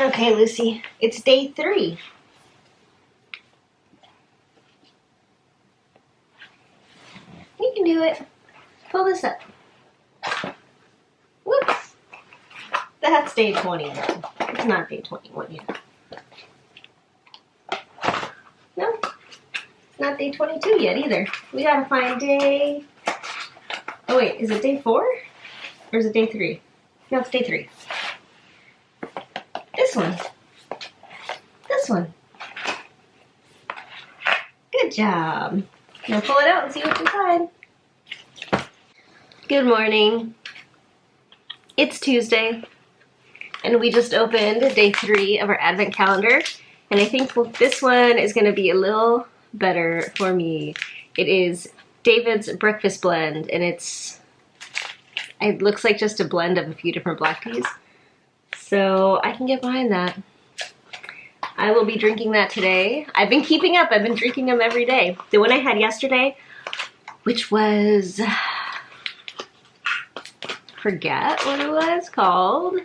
Okay, Lucy, it's day 3. You can do it. Pull this up. Whoops. That's day 20. It's not day 21 yet. No, it's not day 22 yet either. We gotta find day... Oh wait, is it day 4? Or is it day 3? No, it's day 3. This one. This one. Good job. Now pull it out and see what's inside. Good morning. It's Tuesday, and we just opened day 3 of our advent calendar, and I think this one is going to be a little better for me. It is David's breakfast blend, and it looks like just a blend of a few different black teas. So I can get behind that. I will be drinking that today. I've been keeping up. I've been drinking them every day. The one I had yesterday, which was, forget what it was called,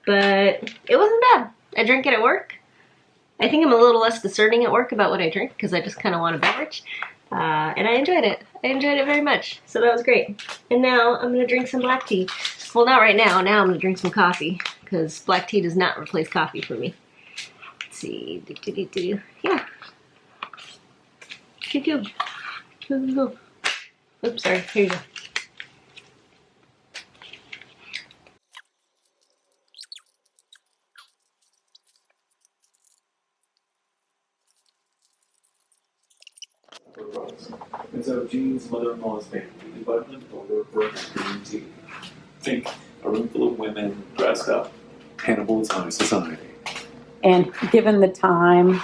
but it wasn't bad. I drank it at work. I think I'm a little less discerning at work about what I drink because I just kind of want a beverage. And I enjoyed it. I enjoyed it very much. So that was great. And now I'm going to drink some black tea. Well, not right now. Now I'm going to drink some coffee because black tea does not replace coffee for me. Let's see. Yeah. Go. Oops, sorry. Here you go. And so Jean's mother-in-law's family invited them over for a green tea. Think a room full of women dressed up. Hannibal's high society. And given the time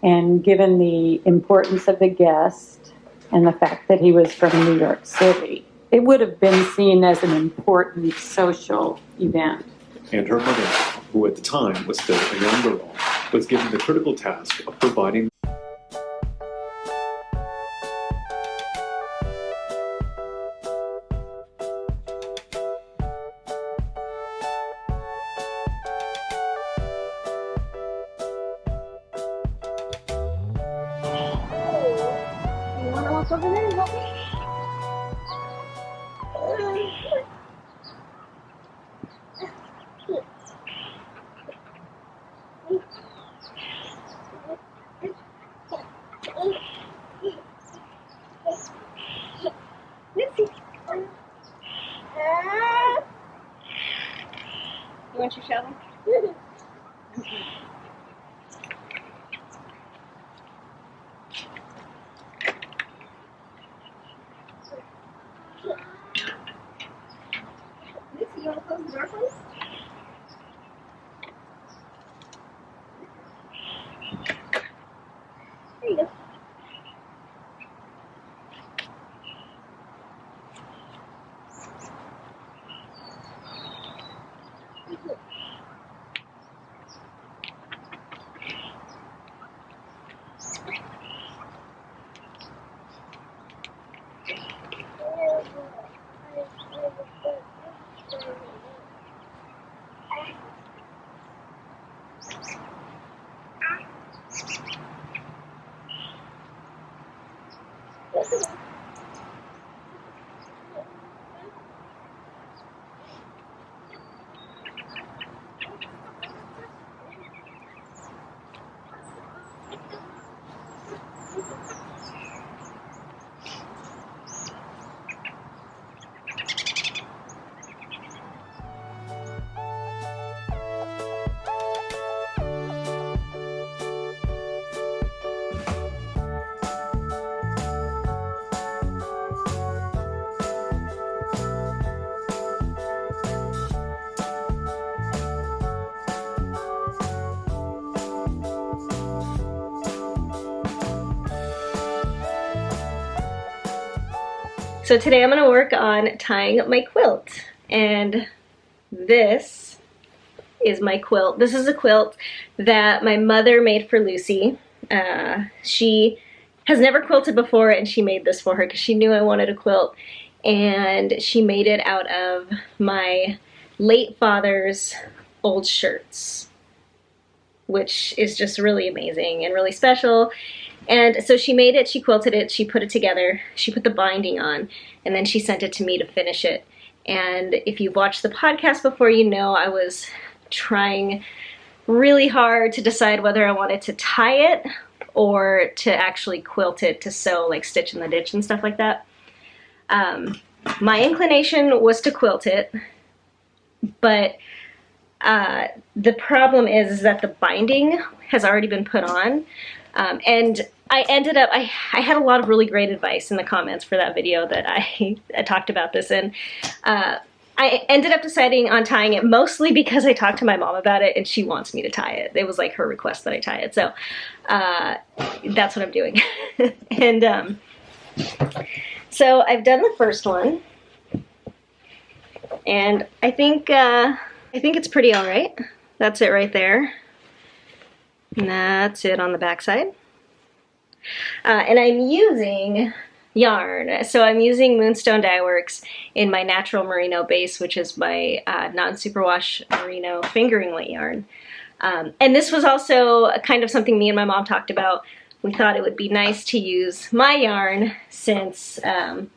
and given the importance of the guest and the fact that he was from New York City, it would have been seen as an important social event. And her mother, who at the time was still a young girl, was given the critical task of providing over there and help me. You want your shovel? You want to close the door, please? There you go. So today I'm going to work on tying my quilt, and this is my quilt. This is a quilt that my mother made for Lucy. She has never quilted before, and she made this for her because she knew I wanted a quilt, and she made it out of my late father's old shirts, which is just really amazing and really special. And so she made it, she quilted it, she put it together, she put the binding on, and then she sent it to me to finish it. And if you've watched the podcast before, you know I was trying really hard to decide whether I wanted to tie it or to actually quilt it, to sew, like stitch in the ditch and stuff like that. My inclination was to quilt it, but the problem is that the binding has already been put on. And I ended up, I had a lot of really great advice in the comments for that video that I talked about this in. I ended up deciding on tying it mostly because I talked to my mom about it and she wants me to tie it. It was like her request that I tie it. So that's what I'm doing. And so I've done the first one. And I think it's pretty all right. That's it right there. And that's it on the back side. And I'm using yarn. So I'm using Moonstone Dyeworks in my natural merino base, which is my non-superwash merino fingering weight yarn. And this was also kind of something me and my mom talked about. We thought it would be nice to use my yarn since, to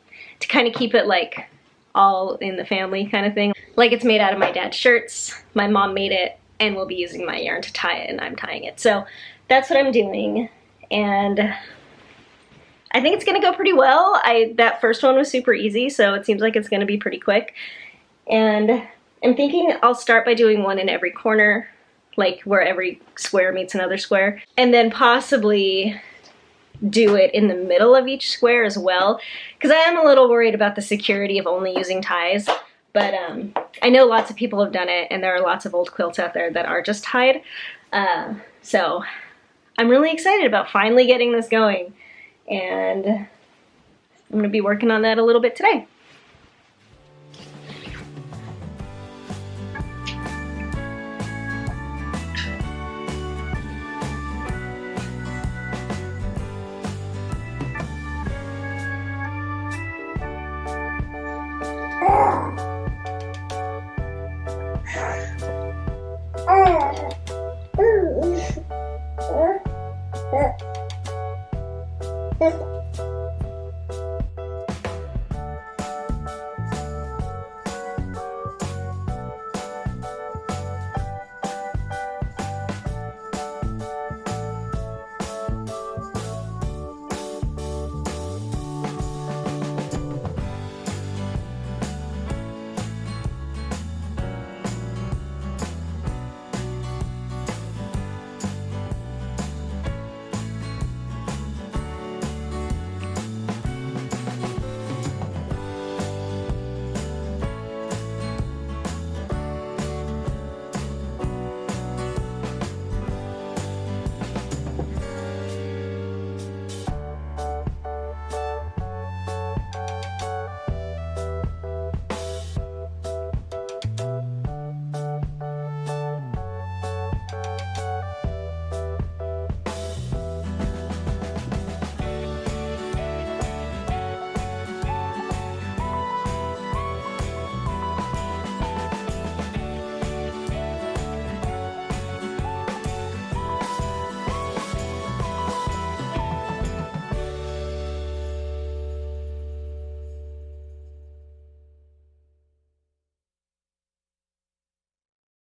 kind of keep it like all in the family kind of thing. Like it's made out of my dad's shirts. My mom made it and we'll be using my yarn to tie it and I'm tying it. So that's what I'm doing. And I think it's gonna go pretty well. That first one was super easy, so it seems like it's gonna be pretty quick. And I'm thinking I'll start by doing one in every corner, like where every square meets another square, and then possibly do it in the middle of each square as well, because I am a little worried about the security of only using ties. But I know lots of people have done it, and there are lots of old quilts out there that are just tied. So I'm really excited about finally getting this going, and I'm going to be working on that a little bit today.